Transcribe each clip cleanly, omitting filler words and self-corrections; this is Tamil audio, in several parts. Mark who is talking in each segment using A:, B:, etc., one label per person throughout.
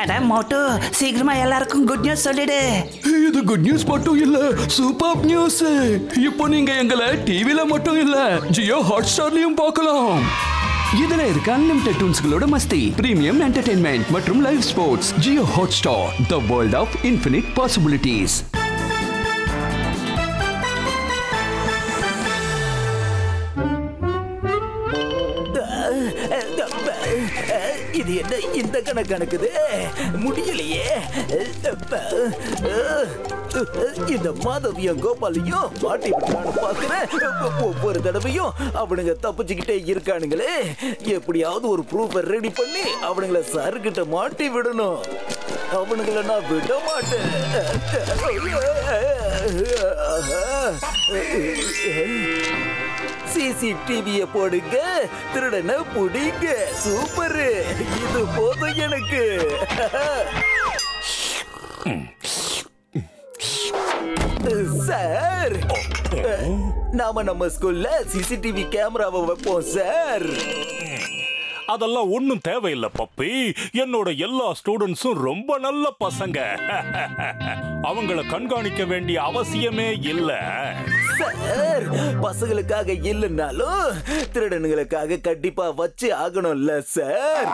A: அட மோட்டு, சீக்கிரமா எல்லாருக்கும் குட் நியூஸ் சொல்லிடு.
B: இது குட் நியூஸ் மட்டும் இல்ல, சூப்பர் நியூஸ். இப்போ நீங்க எங்களை டிவில மட்டும் இல்ல, ஜியோ ஹாட்ஸ்டார்லயும் பார்க்கலாம். இதுல இருக்க அன்லிமிட்டெட் டூன்ஸ்களோட மஸ்தி, பிரீமியம் என்டர்டெயின்மெண்ட் மற்றும் live sports. Jio Hotstar, the world of infinite possibilities.
C: இது என்ன இந்த கணக்குது? முடியலையே. இந்த மாதவியும் கோபாலையும் மாட்டி விட்டான்னு பாக்குறேன். ஒவ்வொரு தடவையும் அவனுங்க தப்பிச்சுக்கிட்டே இருக்கானுங்களே. எப்படியாவது ஒரு ப்ரூஃப் ரெடி பண்ணி அவனுங்களை சார் கிட்ட மாட்டி விடணும். அவனுங்களை நான் விட மாட்டேன். சிசிடிவியை போடுங்க, திருடனை புடிங்க. சூப்பர், இது போதும் எனக்கு. சார், நாம நம்ம ஸ்கூல்ல சிசிடிவி கேமராவை வைப்போம் சார்.
D: அதெல்லாம் ஒண்ணும் தேவையில்லை பப்பி. என்னோட எல்லா ஸ்டூடெண்ட்ஸும் ரொம்ப நல்ல பசங்க. அவங்கள கண்காணிக்க வேண்டிய அவசியமே இல்ல
C: சார். பசங்களுக்காக இல்லைன்னாலும் திருடனுங்களுக்காக கண்டிப்பா வச்சு ஆகணும்ல சார்.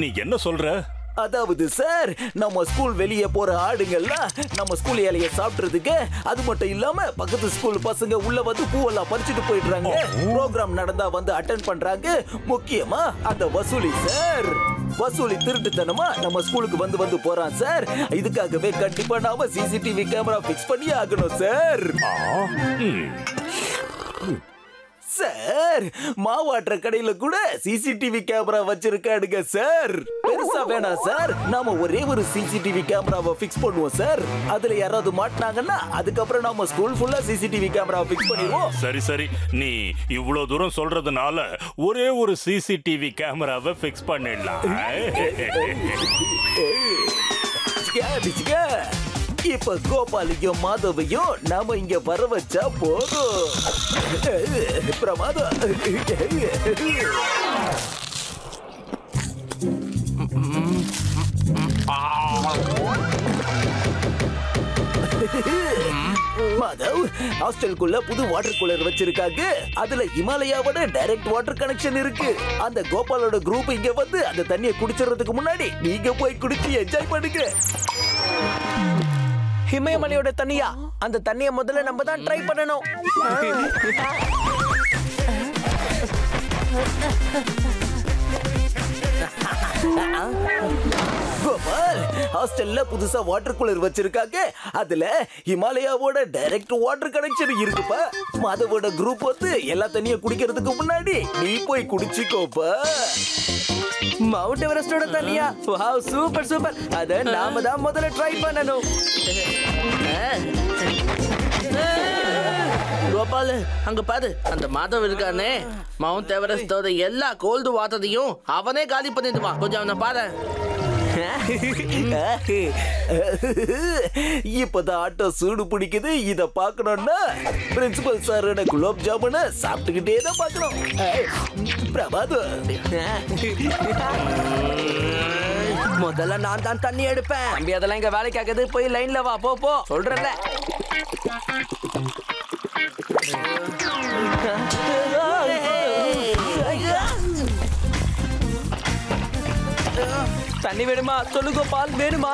D: நீ என்ன சொல்ற?
C: அதாவது சார், நம்ம ஸ்கூல் வெளியே போற ஆடுங்கள்லாம் நம்ம ஸ்கூல் இலைய சாப்பிடுறதுக்கு, அது மட்டும் இல்லாம பக்கத்து ஸ்கூல் பசங்க உள்ள வந்து பூவெல்லாம் பறிச்சுட்டு போயிடுறாங்க. ப்ரோக்ராம் நடந்தா வந்து அட்டென்ட் பண்றாங்க. முக்கியமா அந்த வசூலி சார், வசூலி திருட்டுத்தனமா நம்ம ஸ்கூலுக்கு வந்து போறான் சார். இதுக்காகவே கண்டிப்பா நாம சிசிடிவி கேமரா பிக்ஸ் பண்ணி ஆகணும் சார். சார், மாவாட்டுற கடையில கூட சிசிடிவி கேமரா வச்சிருக்காடுங்க சார். பெருசா வேணாம் சார், நாம ஒரே ஒரு சிசிடிவி கேமராவை பிக்ஸ் பண்ணுவோம் சார். அதுல யாராவது மாட்டினாங்கன்னா அதுக்கப்புறம் நாம ஸ்கூல் ஃபுல்லா சிசிடிவி கேமராவை பிக்ஸ் பண்ணிடுவோம்.
D: சரி சரி, நீ இவ்வளவு தூரம் சொல்றதுனால ஒரே ஒரு சிசிடிவி கேமராவை பிக்ஸ் பண்ணிடலாம்.
C: இப்ப கோபாலியும் மாதவையும் நாம இங்க வர வச்சா போதும். பிரமாதம். மாதவ், ஹாஸ்டலுக்குள்ள புது வாட்டர் கூலர் வச்சிருக்காங்க. அதுல இமாலயாவோட டைரக்ட் வாட்டர் கனெக்ஷன் இருக்கு. அந்த கோபாலோட குரூப் இங்க வந்து அந்த தண்ணியை குடிச்சறதுக்கு முன்னாடி நீங்க போய் குடிச்சு என்ஜாய் பண்ணுங்க.
E: இமயமலையோட தண்ணியா? அந்த தண்ணியை முதல்ல நம்ம தான் ட்ரை பண்ணணும்.
C: கோபால், ஹாஸ்டல்ல புதுசா வாட்டர் கூலர் வச்சிருக்காங்க. அதுல ஹிமாலயாவோட டைரக்ட் வாட்டர் கனெக்ஷன் இருக்குப்பா. மாதவோட குரூப் வந்து எல்லா தண்ணியும் குடிக்கிறதுக்கு முன்னாடி நீ போய் குடிச்சுக்கோப்பா.
E: மவுண்ட் எவரெஸ்டோட தண்ணியா? Wow, super super. அத நாம தான் முதல்ல ட்ரை பண்ணணும்.
F: கோபால், அங்க பாரு, அந்த மாதவ் இருக்கானே, மவுண்ட் எவரெஸ்டோட எல்லா கோல்டு வாட்டரையும் அவனே காலி பண்ணிடுவான். கொஞ்சம் அவனை பாரு.
C: இப்பதான் ஆட்டம் சூடு பிடிக்குது. இத பாக்கணும்னா பிரின்சிபல் சார் குலோப் ஜாமுன சாப்பிட்டுக்கிட்டே தான் பாக்கணும். பிரபாதம்,
E: முதல்ல நான் தான் தண்ணி எடுப்பேன். தம்பி, அதெல்லாம் இங்க வேலைக்கு ஆகுது. போய் லைன்ல வா. போ சொல்றல. தண்ணி வேணுமா? சொல்லு கோபால், வேணுமா?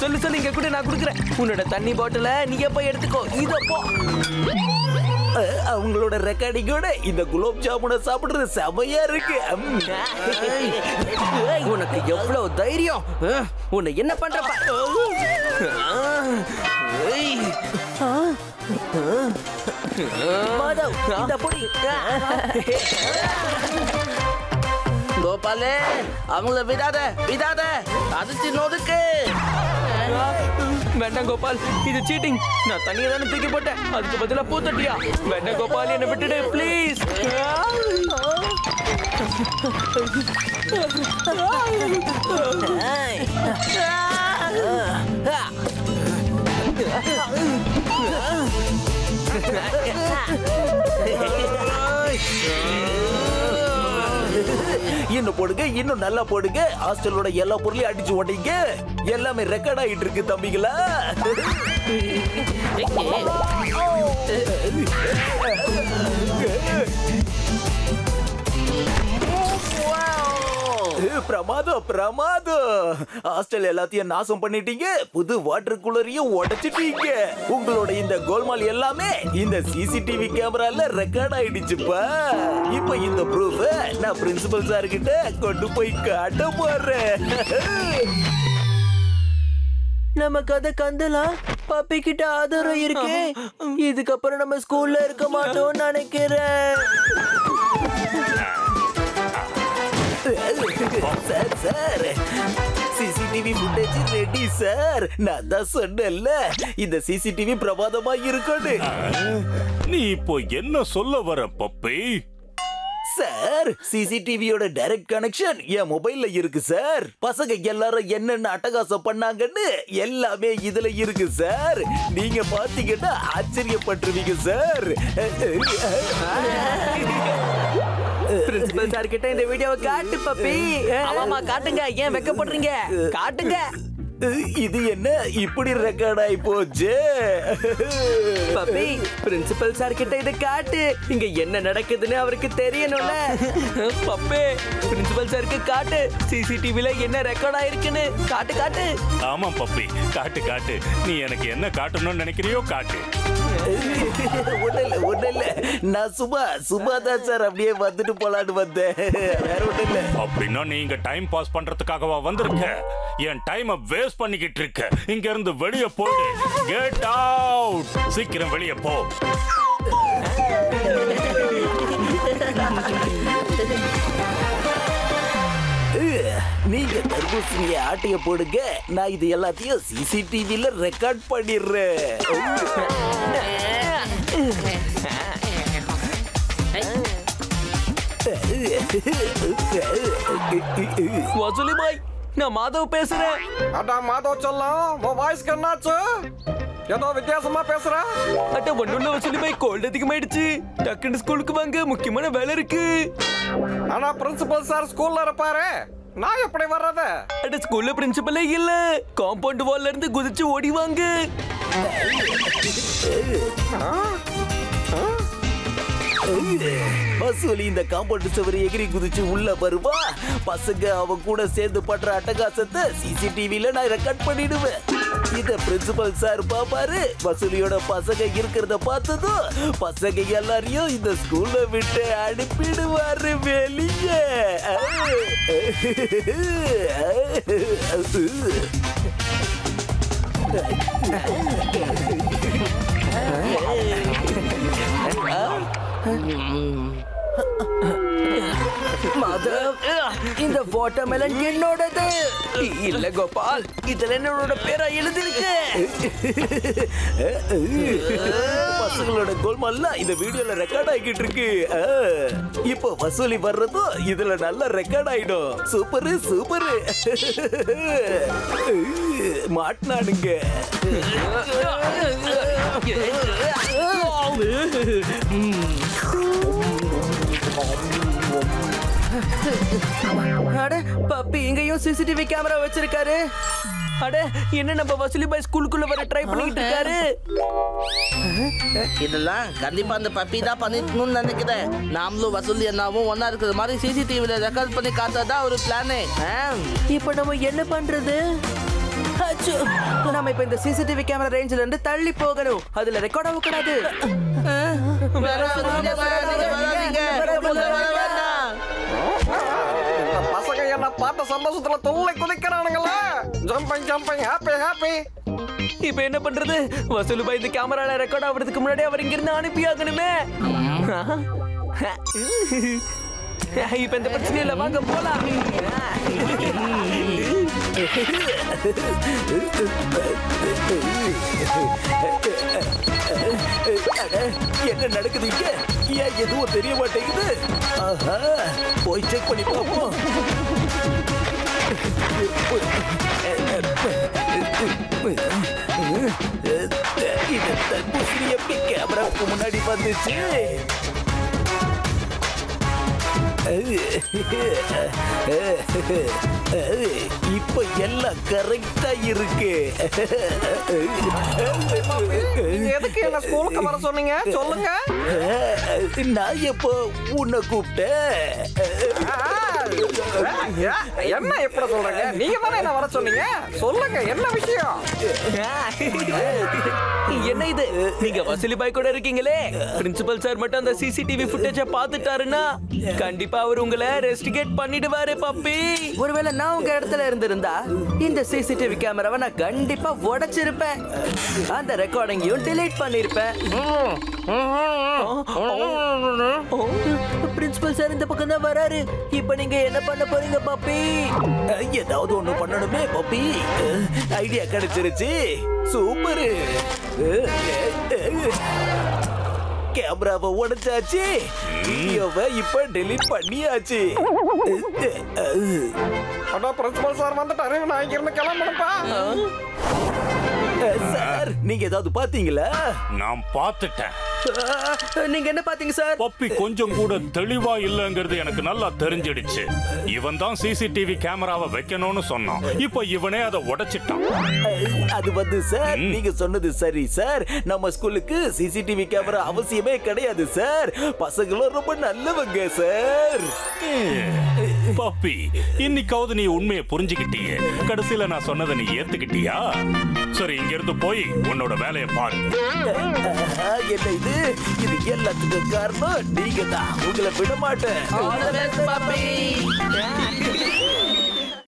E: சொல்லு இங்க கூட நான் குடுக்குறேன். உன்னோட தண்ணி பாட்டில நீயே போய் எடுத்துக்கோ. இத போ.
C: அவங்களோட ரெக்கார்டிங்கோட இந்த குலோப் ஜாமுனை சாப்பிடுறது செமையா இருக்கு.
E: உனக்கு எவ்வளவு தைரியம்? உன்னை என்ன பண்றப்ப?
C: மாதவ், இந்த பொடி.
F: கோபாலே, அவங்கள விடாத விடாத, அதிர்ச்சி நோதுக்கு.
E: வேண்டாம் கோபால், இது சீட்டிங். நான் தண்ணியை தானே தூக்கி போட்டேன், அதுக்கு பதிலா பூத்தட்டியா? வேண்டாம் கோபால், என்னை விட்டுடு ப்ளீஸ்.
C: இன்னும் போடுங்க, இன்னும் நல்லா போடுங்க. ஹாஸ்டலோட எல்லா பொருளையும் அடிச்சு ஓட்டிங்க. எல்லாமே ரெக்கார்ட் ஆயிட்டு இருக்கு தம்பிகளா. பிரமாதம் பிரமாதம். ஹாஸ்டல் எல்லாத்தையும் நாசம் பண்ணிட்டீங்க. புது வாட்டர் கூலரையும் உடைச்சிட்டீங்க. உங்களோட இந்த கோல்மால் எல்லாமே இந்த சிசிடிவி கேமரால ரெக்கார்ட் ஆயிடுச்சுப்பா. இப்ப இந்த ப்ரூஃப் நான் பிரின்சிபல் சார் கிட்ட கொண்டு போய் காட்ட போறேன்.
E: நம்ம கதை கந்தலாம் பப்பி கிட்ட ஆதாரம் இருக்கு. இதுக்கப்புறம் நம்ம ஸ்கூல்ல இருக்க மாட்டோம்னு நினைக்கிறேன்.
C: Sir sir, CCTV footage ready sir. நான் தான் சொன்னேன்ல இந்த சிசிடிவி பிரமாதமா இருக்குன்னு.
D: நீ இப்போ என்ன சொல்ல வர பப்பி?
C: சார், சிசிடிவியோட டைரக்ட் கனெக்ஷன் என் மொபைல்ல இருக்கு சார். பசங்க எல்லாரும் என்னென்ன அட்டகாசம் பண்ணாங்கன்னு எல்லாமே இதுல இருக்கு சார். நீங்க பாத்தீங்கன்னா ஆச்சரியப்பட்டுருவீங்க சார்.
E: பிரின்சிபல் சார் கிட்ட இந்த வீடியோவை காட்டு பப்பி. ஆமாமா காட்டுங்க. ஏன் வெக்கப்படுறீங்க? காட்டுங்க.
C: இது என்ன இப்படி ரெக்கார்ட் ஆயி போச்சு?
E: பப்பி, பிரின்சிபல் சார் கிட்ட இத காட்டு. இங்க என்ன நடக்குதுன்னு அவருக்கு தெரியணும்ல. பப்பி, பிரின்சிபல் சாருக்கு காட்டு. சிசிடிவில என்ன ரெக்கார்ட் ஆயிருக்குன்னு காட்டு காட்டு.
D: ஆமா பப்பி, காட்டு காட்டு. நீ எனக்கு என்ன காட்டணும்னு நினைக்கிறியோ காட்டு.
C: ஒண்ணு இல்ல, நான் சும்மா தான் சார் அப்படியே வந்துட்டு போலான்னு வந்தேன். வேற ஒண்ணு இல்ல.
D: அப்படின்னா நீங்க டைம் பாஸ் பண்றதுக்காகவா வந்திருக்க? என் டைமை வேஸ்ட் பண்ணிக்கிட்டு இருக்க. இங்க இருந்து வெளியே போடு. Get out. சீக்கிரம் வெளியே போ.
C: நீங்க தர்பூசணிய ஆட்டைய போடுங்க. நான் இது எல்லாத்தையும் சிசிடிவில ரெக்கார்ட் பண்ணிடுறேன்.
E: வசூலி பாய், நான் மாதவ் பேசுறேன்.
G: அடா மாதவ் சொல்லலாம். உன் வாய்ஸ் என்னாச்சு? ஏதோ வித்தியாசமா பேசுற.
E: அட்ட ஒண்ணுல வசூலி பாய், கோல்ட் அதிகமாயிடுச்சு. டக்குனு ஸ்கூலுக்கு வாங்க, முக்கியமான வேலை இருக்கு.
G: ஆனா பிரின்சிபல் சார் ஸ்கூல்ல இருப்பாரு. நான் எப்படி வர்றது?
E: அட ஸ்கூல்ல பிரின்சிபலே இல்ல. காம்பவுண்ட் வால்ல இருந்து குதிச்சு ஓடி வாங்க.
C: வசூலி இந்த காம்பவுண்ட் சுவரை எகிரி குதிச்சு உள்ள வருவா. பசங்க அவன் கூட சேர்ந்து பண்ற அட்டகாசத்தை சிசிடிவில நான் ரெக்கார்ட் பண்ணிடுவேன். இத பிரின்சிபல் சார் பாப்பாரு. வசூலியோட பசங்க இருக்கிறத பார்த்ததும் பசங்க எல்லாரையும் இந்த ஸ்கூல்ல விட்டு அனுப்பிடுவாரு வெளியே.
E: மாதவ், இந்த வாட்டர்மெலன் என்னோடது இல்ல கோபால். இதுல என்னோட பேரை எழுதிருக்கு.
C: பசங்களோட கோல்மால்லாம் இந்த வீடியோல ரெக்கார்ட் ஆகிட்டு இருக்கு. இப்போ வசூலி வர்றதும் இதுல நல்லா ரெக்கார்ட் ஆயிடும். Super super. மாட்டினானுங்க.
E: அட பப்பி, இங்கேயும் சிசிடிவி கேமரா வச்சிருக்காரு. அட என்ன நம்ம வசூலி பாய் ஸ்கூலுக்குள்ள வர ட்ரை பண்ணிட்டு இருக்காரு.
F: இதெல்லாம் கண்டிப்பா அந்த பப்பி தான் பண்ணிக்கணும்னு நினைக்கிறேன். நாமளும் வசூலி என்னாவும் ஒன்னா இருக்கிற மாதிரி சிசிடிவில ரெக்கார்ட் பண்ணி காத்ததா ஒரு பிளானே.
E: இப்ப நம்ம என்ன பண்றது? நம்ம இப்ப இந்த சிசிடிவி கேமரா ரேஞ்சில இருந்து தள்ளி போகணும். அதுல ரெக்கார்ட் ஆக கூடாது.
G: பசங்க என்ன பார்த்த சந்தோஷத்துல துள்ளி குதிக்கிறானுங்களா? Jumping jumping happy happy.
E: இப்ப என்ன பண்றது? வசூல் பாய் இந்த கேமரால ரெக்கார்ட் ஆகிறதுக்கு முன்னாடி அவர் இங்க இருந்து அனுப்பி ஆகணுமே. இப்ப இந்த பிரச்சனை இல்ல, வாங்க போலாம்.
C: என்ன நடக்குது இங்க? ஏன் எதுவும் தெரிய மாட்டேங்குது? ஆஹா, போய் செக் பண்ணி பார்ப்போம். இந்த தர்பூசணி எப்படி கேமராவுக்கு முன்னாடி வந்துச்சு? இப்ப எல்லாம் கரெக்டா இருக்கு.
G: நீங்க எதுக்கு என்ன ஸ்கூலுக்கு வர சொன்னீங்க சொல்லுங்க.
C: நான் எப்போ உன்னை கூப்பிட்டேன்?
G: என்ன எப்படி சொல்றீங்க? நீங்க தானே என்ன வர சொன்னீங்க. சொல்லுங்க என்ன விஷயம்?
E: என்ன இது? நீங்க வசூலி பாய் கூட இருக்கீங்களே. பிரின்சிபல் சார் மட்டும் அந்த சிசிடிவி ஃபுட்டேஜ பாத்துட்டாருன்னா கண்டிப்பா அவர் உங்களை ரெஸ்டிகேட் பண்ணிடுவாரு பப்பி. ஒருவேளை நான் உங்க இடத்துல இருந்திருந்தா இந்த சிசிடிவி கேமராவை நான் கண்டிப்பா உடைச்சிருப்பேன். அந்த ரெக்கார்டிங்கையும் டிலீட் பண்ணிருப்பேன். பிரின்சிபல் சார் இந்த பக்கம் தான் வராரு. இப்ப நீங்க என்ன பண்ண போறீங்க பப்பி?
C: ஏதாவது ஒண்ணு பண்ணணுமே பப்பி. ஐடியா கிடைச்சிருச்சு. சூப்பர். கேமராவை உடைச்சாச்சு. வீடியோவை இப்ப டெலீட் பண்ணியாச்சு.
G: அடா பிரின்சிபல் சார் வந்துட்டாரு. நான் இங்க இருந்து கிளம்பணும்பா.
C: சார் நீங்க ஏதாவது பாத்தீங்களா?
D: நான் பார்த்துட்டேன்.
E: நீங்க என்ன பாத்தீங்க சார்?
D: பப்பி கொஞ்சம் கூட தெளிவா இல்லங்கிறது எனக்கு நல்லா தெரிஞ்சிடுச்சு. இவன் தான் சிசிடிவி கேமராவை வைக்கணும்னு சொன்னான். இப்ப இவனே அதை உடைச்சிட்டான்.
C: அது வந்து சார் நீங்க சொன்னது சரி சார். நம்ம ஸ்கூலுக்கு சிசிடிவி கேமரா அவசியமே கிடையாது சார். பசங்களும் ரொம்ப நல்லவங்க சார்.
D: பப்பி இன்னைக்காவது நீ உண்மையை புரிஞ்சுக்கிட்டியே. கடைசியில நான் சொன்னதை நீ ஏத்துக்கிட்டியா? சரி இங்க இருந்து போய் உன்னோட வேலையை பாரு.
C: என்ன இது எல்லாத்துக்கும் காரணம் நீங்க தான். உங்களை விட மாட்டேன்.